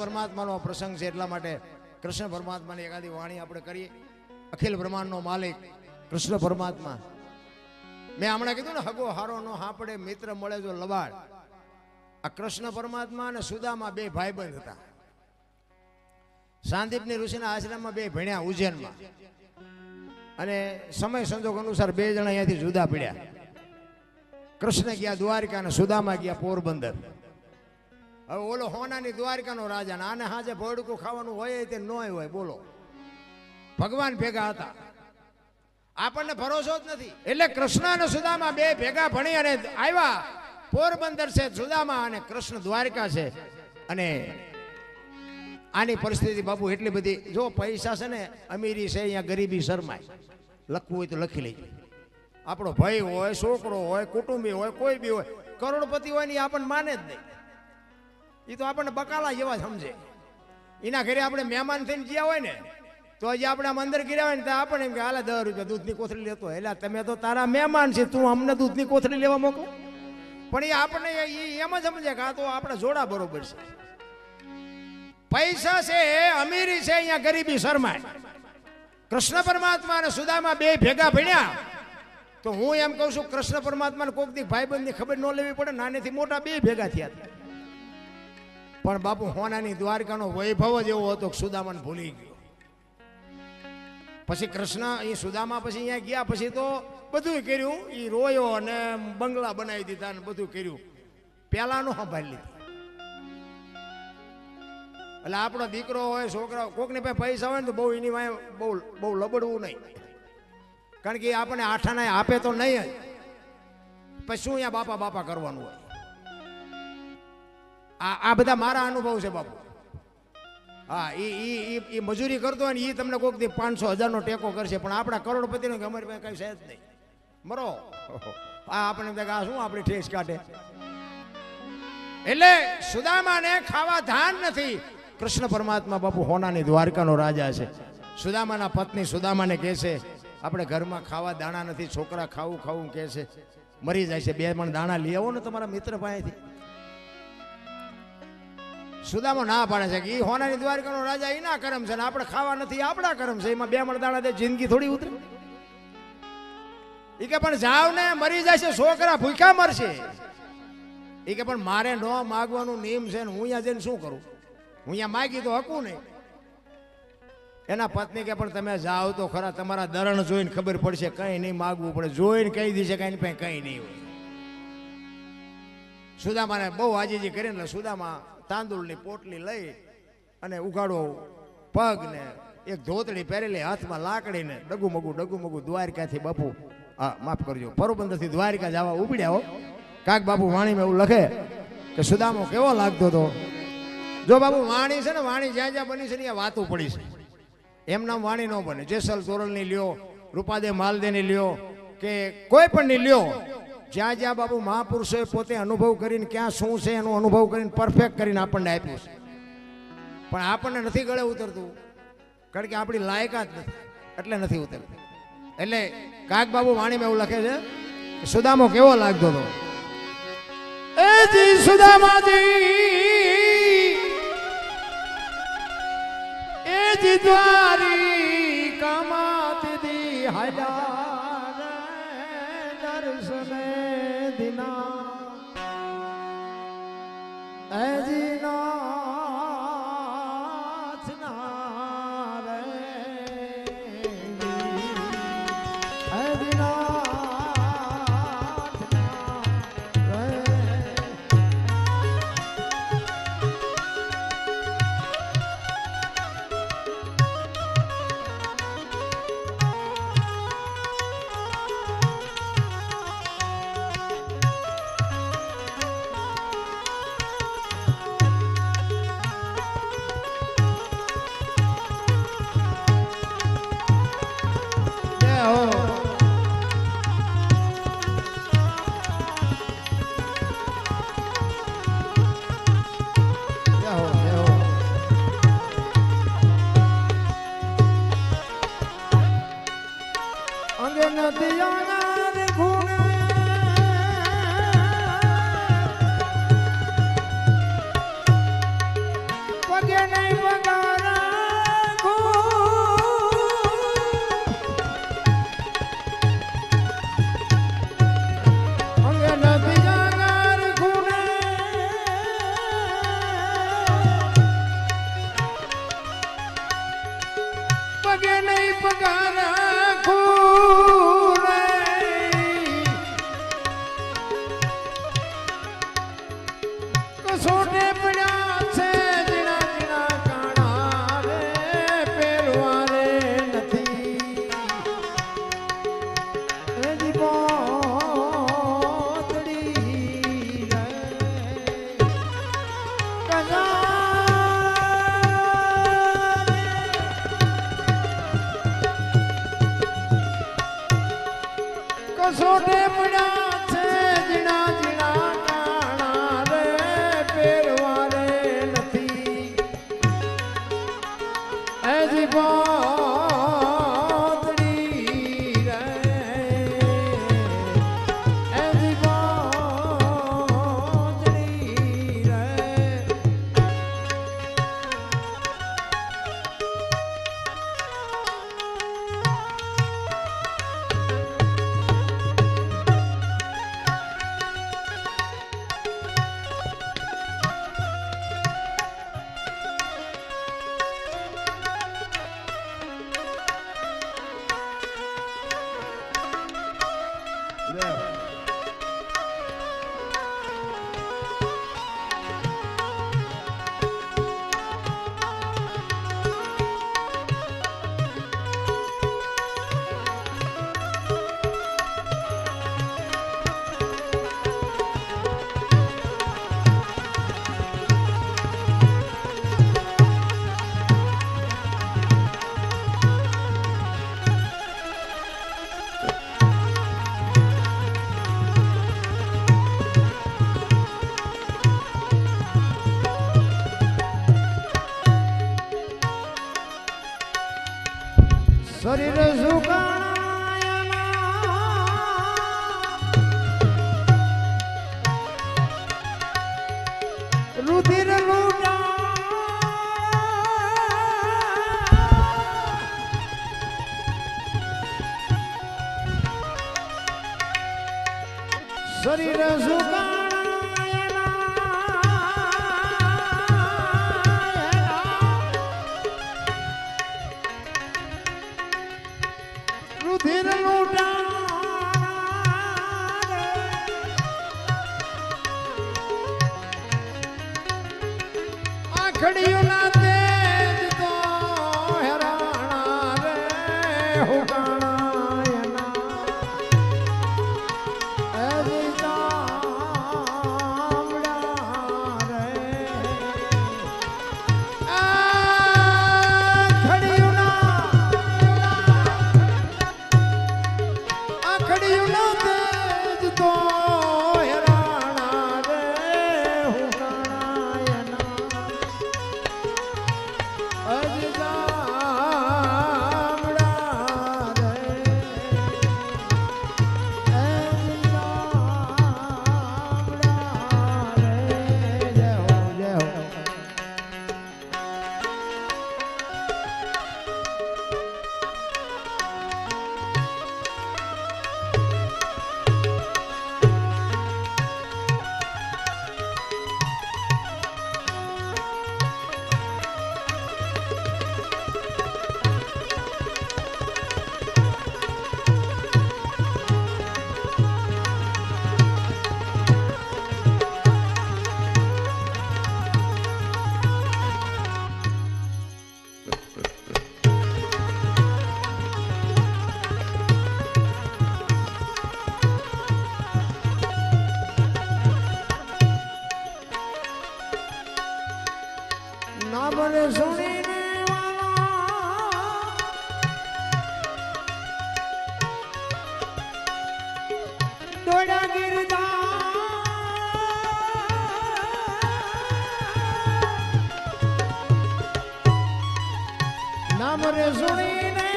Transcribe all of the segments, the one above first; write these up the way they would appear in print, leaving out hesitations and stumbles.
પરમાત્માનો પ્રસંગ છે એટલા માટે કૃષ્ણ પરમાત્માની એકાદી વાણી આપણે કરીએ. અખિલ બ્રહ્માંડનો માલિક કૃષ્ણ પરમાત્મા. મેં હમણાં કીધું ને, હગો હારો નો હાપડે મિત્ર મળે જો લબાડ. આ કૃષ્ણ પરમાત્મા અને સુદામા બે ભાઈબંધ હતા. સાંદીપની ઋષિના આશ્રમમાં બે ભણ્યા ઉજ્જૈનમાં, અને સમય સંજોગ અનુસાર બે જણા અહીંયાથી જુદા પડ્યા. કૃષ્ણ ગયા દ્વારિકા અને સુદામા ગયા પોરબંદર. હવે ઓલો હોનાની દ્વારિકાનો રાજા, આને હાજે ભોડકું ખાવાનું હોય તે ન હોય. બોલો, ભગવાન ભેગા હતા, આપણને ભરોસો જ નથી. એટલે કૃષ્ણ અને સુદામા બે ભેગા ભણી અને આવ્યા. પોરબંદર છે સુદામા અને કૃષ્ણ દ્વારકા છે. અને આની પરિસ્થિતિ બાપુ એટલી બધી, જો પૈસા છે ને અમીરી છે, અહીંયા ગરીબી શરમાય. લખવું હોય તો લખી લેજો. આપણો ભાઈ હોય, છોકરો હોય, કુટુંબી હોય, કોઈ બી હોય, કરોડપતિ હોય ને આપણને માને જ નહીં. એ તો આપણને બકાલા જેવા સમજે. એના ઘરે આપણે મહેમાન થઈને ગયા હોય ને, તો હજી આપણે આમ અંદર ગયા હોય ને, તો આપણે એમ કે હાલે 10 રૂપિયા દૂધની કોથળી લેતો. એટલે તમે તો તારા મહેમાન છે, તું અમને દૂધની કોથળી લેવા મોકલો. પણ એ આપણને એમ જ સમજે કે આ તો આપણે જોડા બરોબર છે. પૈસા છે, અમીરી છે, અહીંયા ગરીબી શરમાય. કૃષ્ણ પરમાત્મા અને સુદામા બે ભેગા ભણ્યા. તો હું એમ કહું છું, કૃષ્ણ પરમાત્માને કોઈક દી ભાઈબંધની ખબર ન લેવી પડે. નાનેથી મોટા બે ભેગા થયા હતા. પણ બાપુ હોનાની દ્વારકાનો વૈભવ જ એવો હતો કે સુદામાને ભૂલી ગયો. પછી કૃષ્ણ એ સુદામા પછી અહીંયા ગયા પછી તો બધું કર્યું. એ રોયો અને બંગલા બનાવી દીધા ને બધું કર્યું. પેલા નો સંભાળી લીધું. એટલે આપણો દીકરો હોય, છોકરા, કોકની પાસે પૈસા હોય ને તો બહુ એની વાય બહુ લબડવું નહીં. કારણ કે આપણને આઠાના આપે તો નહીં જ. પછી શું અહીંયા બાપા બાપા કરવાનું હોય. આ બધા મારા અનુભવ છે બાપુ. હા, એ મજૂરી કરતો હોય ને એ તમને કોઈક દી 500,000 ટેકો કરશે. પણ આપણા કરોડપતિનો કે અમારી પાસે કઈ છે જ નહીં, મરો. આ આપણે આ શું આપણી ઠેસ કાઢે. એટલે સુદામાને ખાવા ધાન નથી. કૃષ્ણ પરમાત્મા બાપુ હોનાની દ્વારકાનો રાજા છે. સુદામાના પત્ની સુદામાને કહે છે, આપણે ઘરમાં ખાવા દાણા નથી, છોકરા ખાવું ખાવું કહે છે, મરી જાય છે. 2 મણ દાણા લઈ આવો ને તમારા મિત્ર પાસેથી. સુદામા ના પાડે છે કે એ હોનાની દ્વારકાનો રાજા એના કરમ છે ને આપણે ખાવા નથી આપણા કરમ છે. એમાં 2 મણ દાણા દે જિંદગી થોડી ઉતરે. એ કે પણ જાવ ને, મરી જાય છે, છોકરા ભૂખ્યા મરશે. એ કે પણ મારે ન માગવાનું નિયમ છે ને હું અહીંયા જઈને શું કરું? હું અહીંયા માગી તો હકું નહીં. એના પત્ની કે પણ તમે જાઓ તો ખરા, તમારા દરણ જોઈને ખબર પડશે, કઈ નહીં માગવું પડે. જોઈને કહી દેશે કઈ પાસે કઈ નહીં હોય. સુદામાને બહુ આજીજી કરીને એટલે સુદામા તાંદુળની પોટલી લઈ અને ઉઘાડો પગ ને એક ધોતડી પહેરેલી, હાથમાં લાકડી ને ડગુમગુ દ્વારકાથી બાપુ, હા માફ કરજો, પોરબંદરથી દ્વારકા જવા ઉપડ્યા હો. કાક બાપુ વાણીમાં એવું લખે કે સુદામો કેવો લાગતો હતો. જો બાપુ વાણી છે ને, વાણી જ્યાં જ્યાં બની છે ને ત્યાં વાતો પડી છે. એમ નામ વાણી ન બને. જેસલ તોરલની લ્યો, રૂપાદે માલદેની લ્યો, કે કોઈ પણ ની લ્યો, જ્યાં જ્યાં બાપુ મહાપુરુષોએ પોતે અનુભવ કરીને ક્યાં શું છે એનો અનુભવ કરીને પરફેક્ટ કરીને આપણને આપ્યું છે. પણ આપણને નથી ગળે ઉતરતું, કારણ કે આપણી લાયકાત નથી, એટલે નથી ઉતરતું. એટલે કાક બાબુ વાણીમાં એવું લખે છે કે સુદામો કેવો લાગતો હતો. એ જી સુદામાજી, એ જી દ્વારિકામાંથી દી હાલ્યા દર્શને દિના, એજી નાથ ના રે, એજી નાથ ના રે. પગે નહીં પગારા અંગે નથી જાગાર ખૂણે પગે નહીં પગારા ખૂણે કસોટે પડ્યા છે જીણા જીણા કાણા રે પહેરવા રે નથી એ દીપોતડી રે કસોટે પડ્યા છે જીણા જીણા કાણા રે પહેરવા રે નથી એ દીપોતડી રે એ દીપોતડી રે શરીર સુકાણા રુધિર લૂટા શરીર સુકાણા રુધિર લૂટા આખડીયું ના તેજ તો હેરાણા રે હુકાણા એના હજી ચામડા રે આખડીયું ના તેજ તો હેરાણા રે હુકાણા એના હજી ચામડા રે હજી ચામડા રે જય હો જય હો ના બને સુણીને દોડા ગિરધા નામ રે સુણીને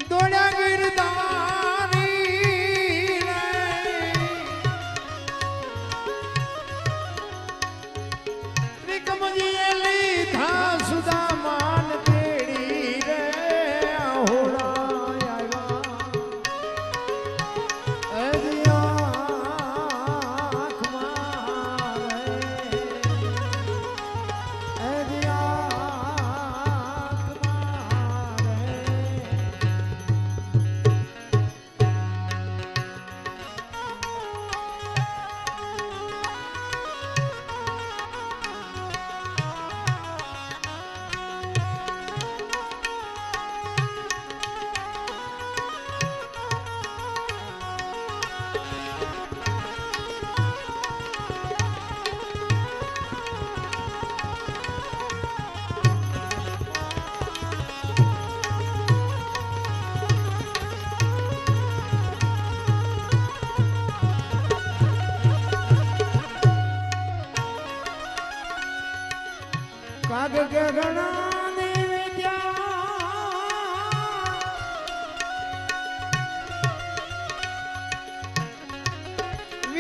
દોડા ગિરધા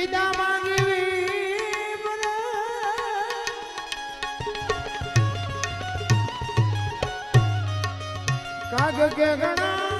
વિદા માંગી કાગ કે ગણા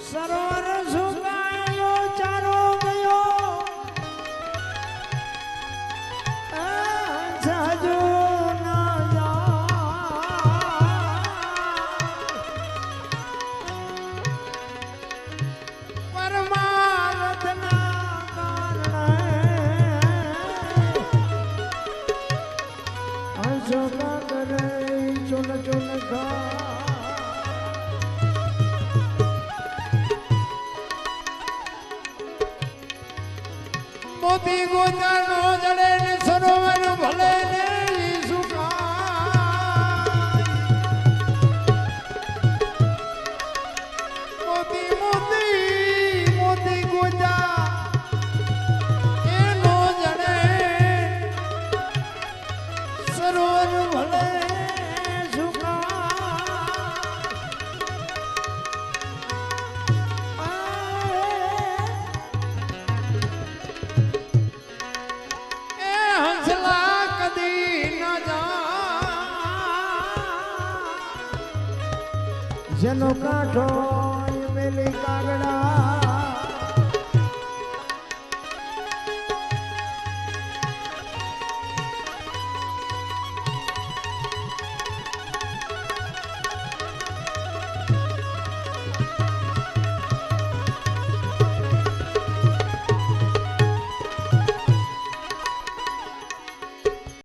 સરોવર સુકાયો ચારો ગયો જાજો ના પરમાર્થના કારણે અશોકા કરે ચુન ચુન ખા મોતી ગોતાનો જડે ને સરોવર ભલે ને સુકાય મોતી મોતી મોતી ગોતા એનો જડે સરોવર ભલે જેનો કાંઠો મેલી કાગડા